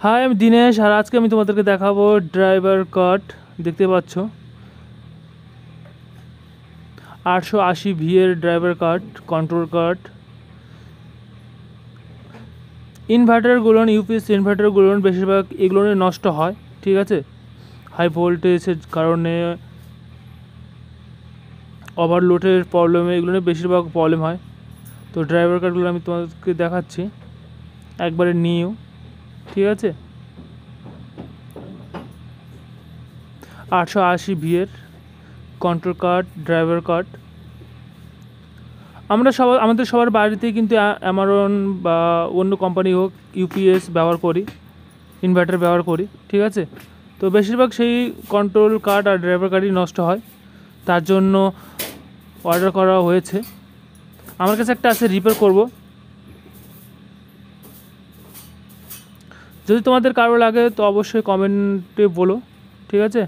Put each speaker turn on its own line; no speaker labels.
High, আমি দিনেশ, আর আজকে আমি তোমাদেরকে দেখাবো ড্রাইভার কাট। দেখতে পাচ্ছ 880 এর ড্রাইভার কাট, কন্ট্রোল কাট। ইনভার্টারগুলো, ইউপিএস ইনভার্টারগুলো বেশিরভাগ এগুলো নষ্ট হয়, ঠিক আছে। হাই ভোল্টেজের কারণে, ওভারলোডের প্রবলেমে এগুলো বেশিরভাগ প্রবলেম হয়। তো ড্রাইভার কাটগুলো আমি তোমাদেরকে দেখাচ্ছি একবারে নিউ, ঠিক আছে। 880 এর কন্ট্রোল কাট, ড্রাইভার কাট। আমাদের সবার বাড়িতেই কিন্তু অ্যামারন বা অন্য কোম্পানি হোক ইউপিএস ব্যবহার করি, ইনভার্টার ব্যবহার করি, ঠিক আছে। তো বেশিরভাগ সেই কন্ট্রোল কাট আর ড্রাইভার কাটই নষ্ট হয়, তার জন্য অর্ডার করা হয়েছে। আমার কাছে একটা আছে, রিপেয়ার করব। যদি তোমাদের কারো লাগে তো অবশ্যই কমেন্টে বলো, ঠিক আছে।